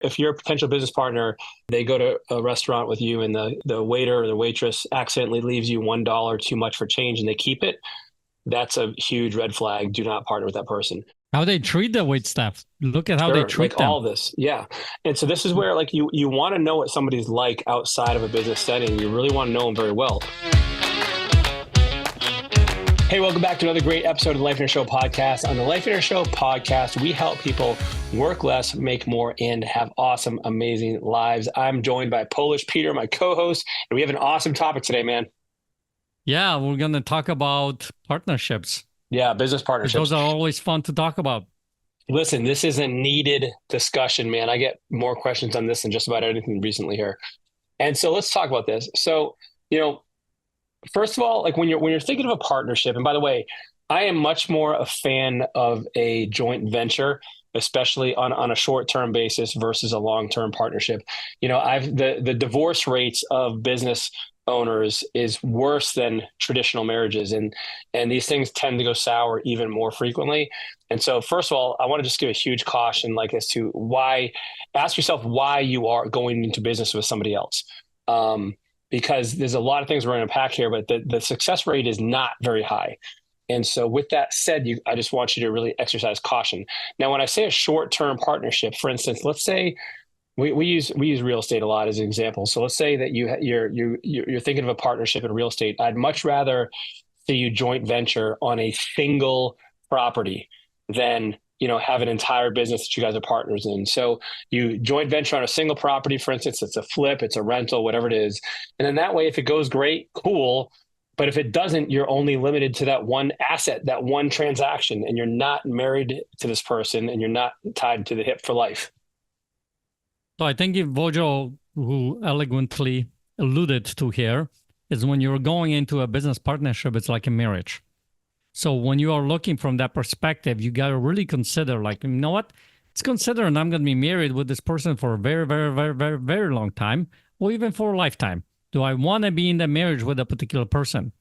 If you're a potential business partner, they go to a restaurant with you and the waiter or the waitress accidentally leaves you $1 too much for change and they keep it, that's a huge red flag. Do not partner with that person. How they treat the wait staff. Look at how they Sure, like treat them. all this. Yeah. And so this is where like you want to know what somebody's like outside of a business setting. You really want to know them very well. Hey, welcome back to another great episode of the Life Inner Show podcast. On the Life Inner Show podcast, we help people work less, make more, and have awesome, amazing lives. I'm joined by Polish Peter, my co-host, and we have an awesome topic today, man. Yeah, we're going to talk about partnerships. Yeah, business partnerships. Those are always fun to talk about. Listen, this is a needed discussion, man. I get more questions on this than just about anything recently here. And so let's talk about this. So, first of all, like when you're thinking of a partnership, and by the way, I am much more a fan of a joint venture, especially on a short-term basis versus a long-term partnership. The divorce rates of business owners is worse than traditional marriages, and these things tend to go sour even more frequently. And so first of all, I want to just give a huge caution like as to why, ask yourself why you are going into business with somebody else. Because there's a lot of things we're going to unpack here, but the success rate is not very high. And so with that said, I just want you to really exercise caution. Now, when I say a short-term partnership, for instance, let's say we use real estate a lot as an example. So let's say that you're thinking of a partnership in real estate. I'd much rather see you joint venture on a single property than have an entire business that you guys are partners in. So you joint venture on a single property, for instance, it's a flip, it's a rental, whatever it is. And then that way, if it goes great, cool. But if it doesn't, you're only limited to that one asset, that one transaction, and you're not married to this person and you're not tied to the hip for life. So I think if Wojo, who elegantly alluded to here, is when you're going into a business partnership, it's like a marriage. So when you are looking from that perspective, you got to really consider, like, you know what? It's considering I'm going to be married with this person for a very, very, very, very, very long time, or even for a lifetime. Do I want to be in the marriage with a particular person?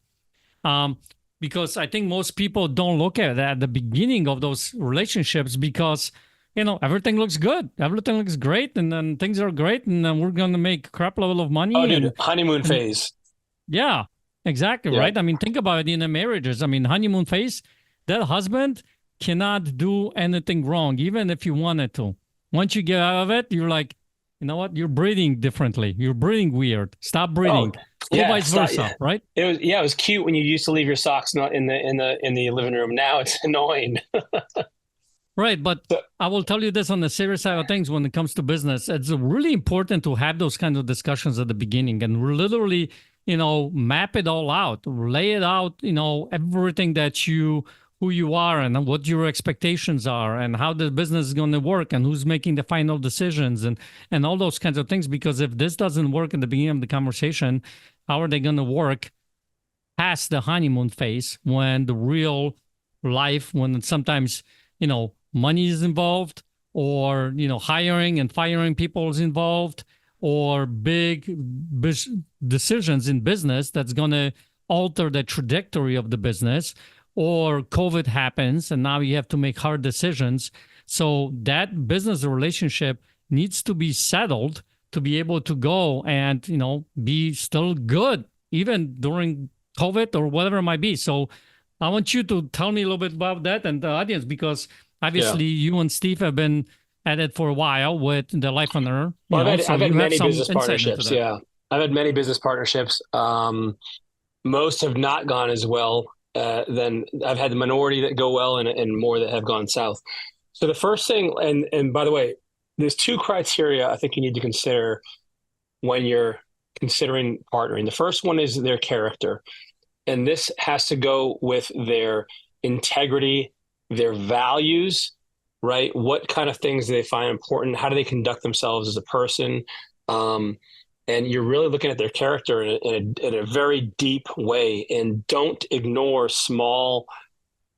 Because I think most people don't look at that at the beginning of those relationships because, everything looks good. Everything looks great. And then things are great. And then we're going to make a crap level of money. Oh, dude, honeymoon phase. Yeah. Exactly, yeah. Right? I mean, think about it in the marriages. I mean, honeymoon phase, that husband cannot do anything wrong, even if you wanted to. Once you get out of it, you're like, you know what? You're breathing differently. You're breathing weird. Stop breathing. Or vice versa, right? It was cute when you used to leave your socks not in the living room. Now it's annoying. Right, but I will tell you this on the serious side of things when it comes to business. It's really important to have those kinds of discussions at the beginning and literally map it all out, lay it out, everything that who you are and what your expectations are and how the business is going to work and who's making the final decisions and all those kinds of things. Because if this doesn't work in the beginning of the conversation, how are they going to work past the honeymoon phase when the real life, when sometimes, money is involved or, hiring and firing people is involved, or big decisions in business that's going to alter the trajectory of the business, or COVID happens and now you have to make hard decisions. So that business relationship needs to be settled to be able to go and, be still good, even during COVID or whatever it might be. So I want you to tell me a little bit about that and the audience, because obviously you and Steve have been at it for a while with the Life Runner. Well, I've had many business partnerships. Yeah, I've had many business partnerships. Most have not gone as well. Then I've had the minority that go well and more that have gone south. So the first thing, and by the way, there's two criteria I think you need to consider when you're considering partnering. The first one is their character. And this has to go with their integrity, their values, right? What kind of things do they find important? How do they conduct themselves as a person? And you're really looking at their character in a very deep way. And don't ignore small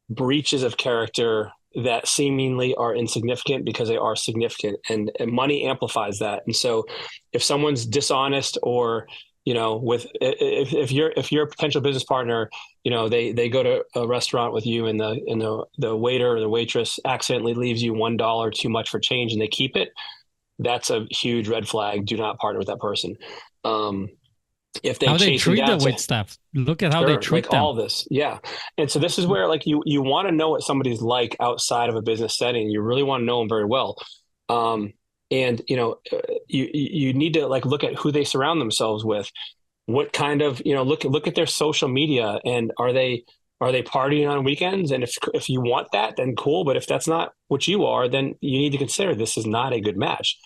breaches of character that seemingly are insignificant because they are significant. And money amplifies that. And so if someone's dishonest or if you're a potential business partner, they go to a restaurant with you and the waiter or the waitress accidentally leaves you $1 too much for change and they keep it, that's a huge red flag. Do not partner with that person. Um, if they How they chase it treat the down to wait staff. Look at how they sure, like treat them. all this, yeah. And so this is where like you want to know what somebody's like outside of a business setting. You really want to know them very well. Um, and you need to like look at who they surround themselves with. What kind of look at their social media, and are they partying on weekends? And if you want that, then cool. But if that's not what you are, then you need to consider this is not a good match.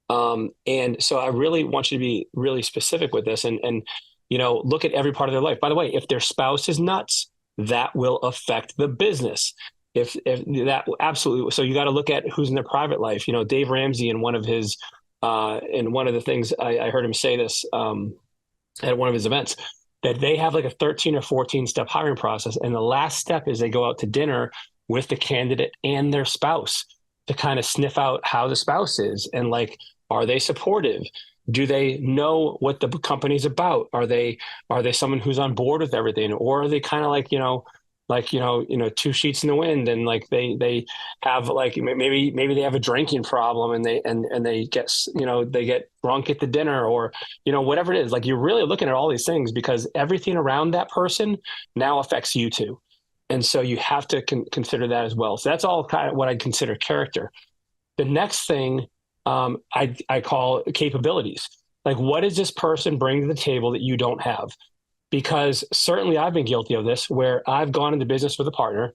And so I really want you to be really specific with this, and look at every part of their life. By the way, if their spouse is nuts, that will affect the business. If that absolutely, so you got to look at who's in their private life. Dave Ramsey in one of the things I heard him say this at one of his events, that they have like a 13 or 14 step hiring process, and the last step is they go out to dinner with the candidate and their spouse to kind of sniff out how the spouse is, and like, are they supportive? Do they know what the company's about? Are they someone who's on board with everything, or are they kind of like two sheets in the wind, and like they have like maybe they have a drinking problem, and they get drunk at the dinner, or whatever it is. Like, you're really looking at all these things because everything around that person now affects you too, and so you have to consider that as well. So that's all kind of what I consider character. The next thing I call capabilities. Like, what does this person bring to the table that you don't have? Because certainly I've been guilty of this, where I've gone into business with a partner,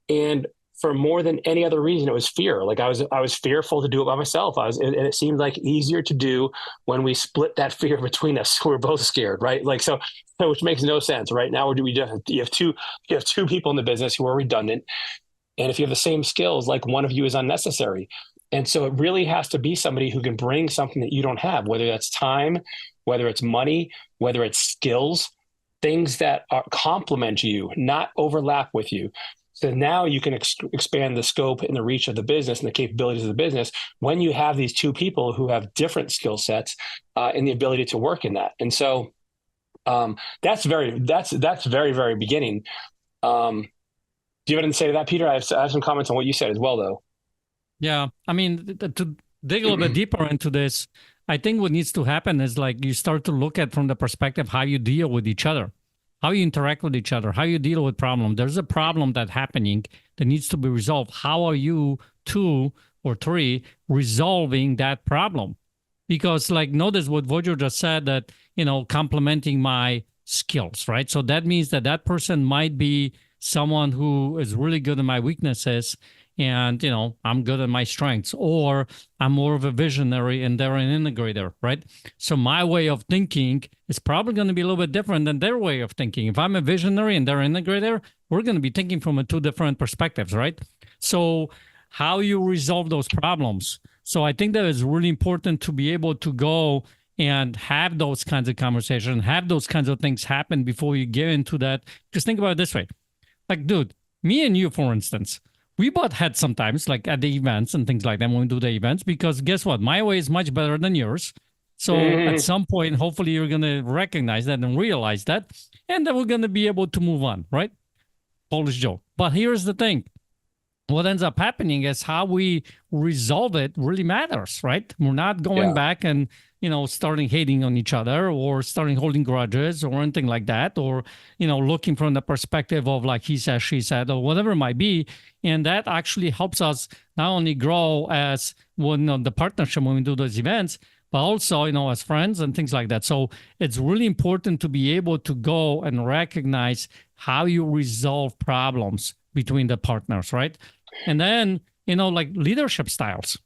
and for more than any other reason, it was fear. Like, I was fearful to do it by myself. And it seemed like easier to do when we split that fear between us. We're both scared, right? Like, so which makes no sense, right? Now you have two people in the business who are redundant, and if you have the same skills, like, one of you is unnecessary. And so it really has to be somebody who can bring something that you don't have, whether that's time, whether it's money, whether it's skills, things that complement you, not overlap with you. So now you can expand the scope and the reach of the business and the capabilities of the business when you have these two people who have different skill sets and the ability to work in that. And so that's very, very beginning. Do you have anything to say to that, Peter? I have some comments on what you said as well, though. Yeah. I mean, to dig a little bit deeper into this, I think what needs to happen is like you start to look at from the perspective how you deal with each other, how you interact with each other, how you deal with problem. There's a problem that's happening that needs to be resolved. How are you two or three resolving that problem? Because like notice what Wojo just said, that complementing my skills, right? So that means that that person might be someone who is really good at my weaknesses, and I'm good at my strengths, or I'm more of a visionary and they're an integrator, right? So my way of thinking is probably going to be a little bit different than their way of thinking. If I'm a visionary and they're an integrator, we're going to be thinking from two different perspectives, right? So how you resolve those problems. So I think that it's really important to be able to go and have those kinds of conversations, have those kinds of things happen before you get into that. Because think about it this way. Like, dude, me and you, for instance, we butt heads sometimes, like at the events and things like that when we do the events, because guess what? My way is much better than yours. So at some point, hopefully you're going to recognize that and realize that, and then we're going to be able to move on, right? Polish joke. But here's the thing. What ends up happening is how we resolve it really matters, right? We're not going back and, starting hating on each other or starting holding grudges or anything like that, or, looking from the perspective of like he said, she said, or whatever it might be. And that actually helps us not only grow as the partnership when we do those events, but also, as friends and things like that. So it's really important to be able to go and recognize how you resolve problems between the partners, right? And then, like leadership styles.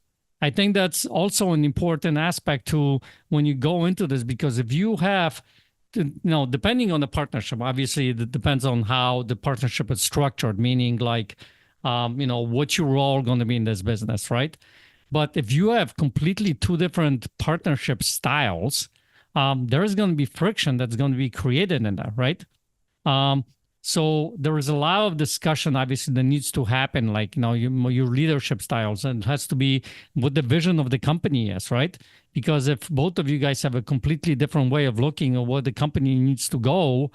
I think that's also an important aspect to when you go into this, because if you have, depending on the partnership, obviously it depends on how the partnership is structured, meaning like, what your role going to be in this business, right? But if you have completely two different partnership styles, there's going to be friction that's going to be created in that, right? So there is a lot of discussion, obviously, that needs to happen, like, your leadership styles, and it has to be what the vision of the company is, right? Because if both of you guys have a completely different way of looking at what the company needs to go,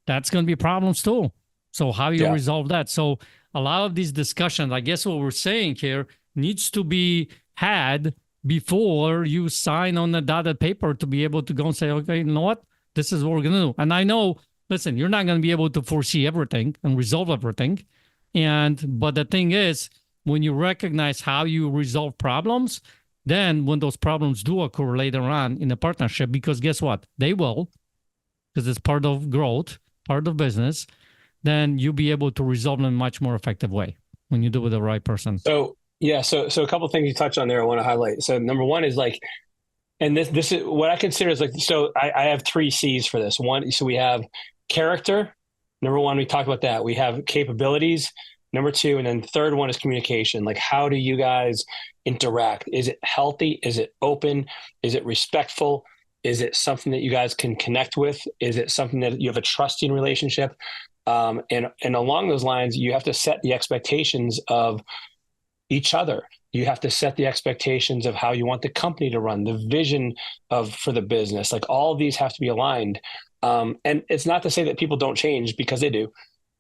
that's going to be problems too. So how you resolve that? So a lot of these discussions, I guess what we're saying here, needs to be had before you sign on the dotted paper to be able to go and say, okay, you know what? This is what we're going to do. And I know, listen, you're not going to be able to foresee everything and resolve everything. But the thing is, when you recognize how you resolve problems, then when those problems do occur later on in a partnership, because guess what? They will, because it's part of growth, part of business, then you'll be able to resolve them in a much more effective way when you do it with the right person. So yeah, so a couple of things you touched on there I want to highlight. So number one is like, and this is what I consider is like, so I have three C's for this. One, so we have character. Number one, we talked about that. We have capabilities. Number two, and then the third one is communication. Like, how do you guys interact? Is it healthy? Is it open? Is it respectful? Is it something that you guys can connect with? Is it something that you have a trusting relationship? And along those lines, you have to set the expectations of each other. You have to set the expectations of how you want the company to run, the vision of for the business. Like all of these have to be aligned. And it's not to say that people don't change, because they do.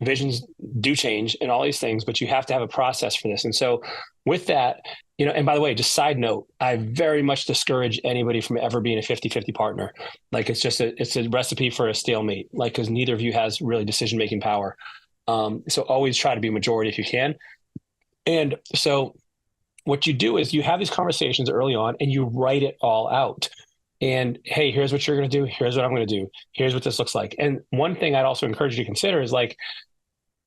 Visions do change and all these things, but you have to have a process for this. And so with that, and by the way, just side note, I very much discourage anybody from ever being a 50-50 partner. Like it's a recipe for a stalemate, like, because neither of you has really decision-making power. So always try to be majority if you can. And so what you do is you have these conversations early on and you write it all out. And hey, here's what you're going to do. Here's what I'm going to do. Here's what this looks like. And one thing I'd also encourage you to consider is like,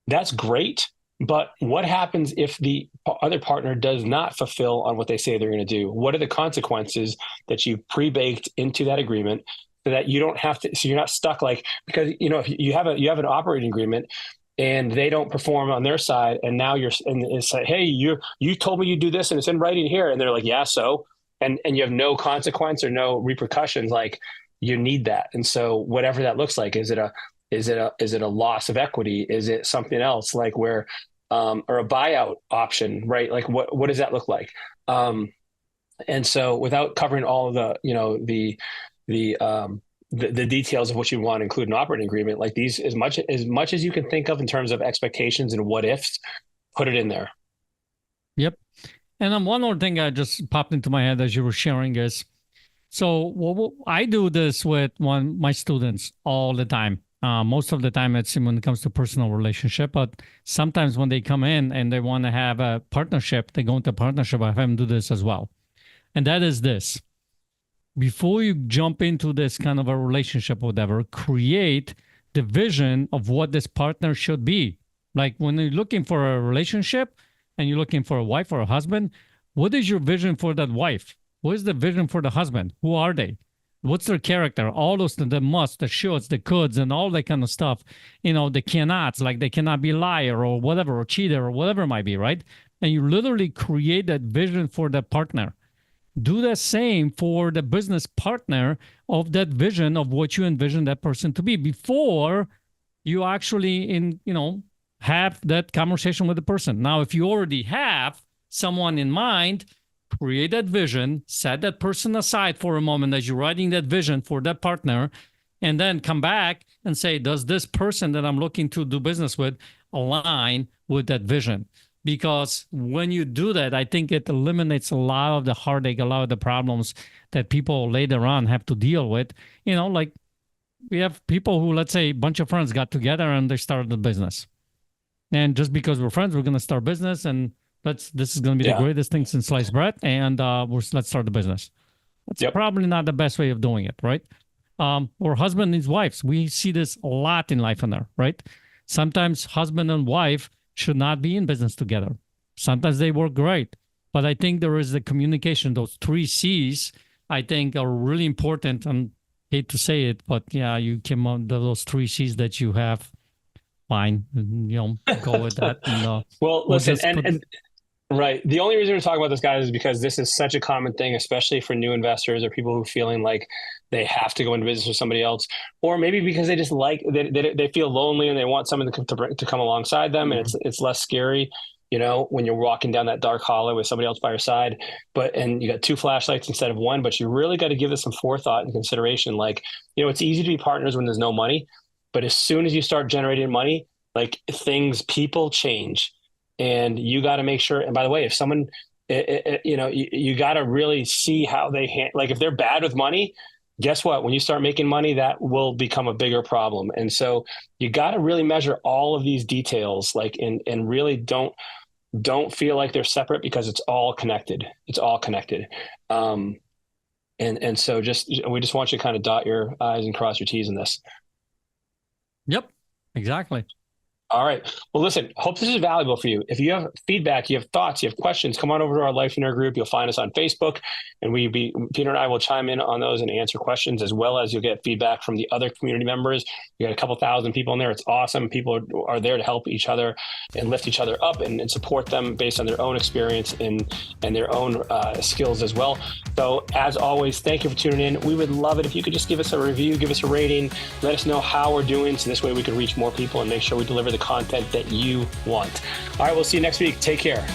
that's great. But what happens if the other partner does not fulfill on what they say they're going to do? What are the consequences that you've pre-baked into that agreement so that you don't have to, so you're not stuck like, because, if you have an operating agreement and they don't perform on their side, and now and it's like, hey, you told me you do this and it's in writing here. And they're like, yeah, so, and you have no consequence or no repercussions. Like, you need that. And so whatever that looks like, is it a loss of equity? Is it something else like where, or a buyout option, right? Like what does that look like? And so without covering all of the details of what you want to include in an operating agreement, like these, as much as you can think of in terms of expectations and what ifs, put it in there. Yep. And then one more thing that just popped into my head as you were sharing is, so I do this with my students all the time. Most of the time it's when it comes to personal relationship, but sometimes when they come in and they want to have a partnership, they go into a partnership, I have them do this as well. And that is this. Before you jump into this kind of a relationship or whatever, create the vision of what this partner should be. Like when you're looking for a relationship and you're looking for a wife or a husband, what is your vision for that wife? What is the vision for the husband? Who are they? What's their character? All those, the musts, the shoulds, the coulds, and all that kind of stuff. The cannots, like they cannot be liar or whatever, or cheater or whatever it might be, right? And you literally create that vision for the partner. Do the same for the business partner of that vision of what you envision that person to be before you actually have that conversation with the person. Now, if you already have someone in mind, create that vision, set that person aside for a moment as you're writing that vision for that partner, and then come back and say, does this person that I'm looking to do business with align with that vision? Because when you do that, I think it eliminates a lot of the heartache, a lot of the problems that people later on have to deal with. Like we have people who, let's say, a bunch of friends got together and they started a business. And just because we're friends, we're going to start business, and this is going to be the greatest thing since sliced bread, and let's start the business. That's probably not the best way of doing it, right? Or husband and wives. We see this a lot in life and there, right? Sometimes husband and wife should not be in business together. Sometimes they work great, but I think there is the communication. Those 3 C's, I think, are really important. And hate to say it, but yeah, you came on those 3 C's that you have. Fine, go with that. And, well, listen, and right. The only reason we're talking about this, guys, is because this is such a common thing, especially for new investors or people who are feeling like they have to go into business with somebody else, or maybe because they just they feel lonely and they want someone to come alongside them, and it's less scary, when you're walking down that dark hallway with somebody else by your side. And you got 2 flashlights instead of 1, but you really got to give this some forethought and consideration. Like, it's easy to be partners when there's no money, but as soon as you start generating money, like people change. And you got to make sure. And by the way, if someone you got to really see how like if they're bad with money, guess what? When you start making money, that will become a bigger problem. And so you got to really measure all of these details, like, and really don't feel like they're separate, because it's all connected. It's all connected. And so we just want you to kind of dot your I's and cross your T's in this. Yep, exactly. All right. Well, listen, hope this is valuable for you. If you have feedback, you have thoughts, you have questions, come on over to our Life Winner group. You'll find us on Facebook, and Peter and I will chime in on those and answer questions, as well as you'll get feedback from the other community members. You got a couple thousand people in there. It's awesome. People are there to help each other and lift each other up and support them based on their own experience and their own skills as well. So as always, thank you for tuning in. We would love it if you could just give us a review, give us a rating, let us know how we're doing, so this way we can reach more people and make sure we deliver the content that you want. All right, we'll see you next week. Take care.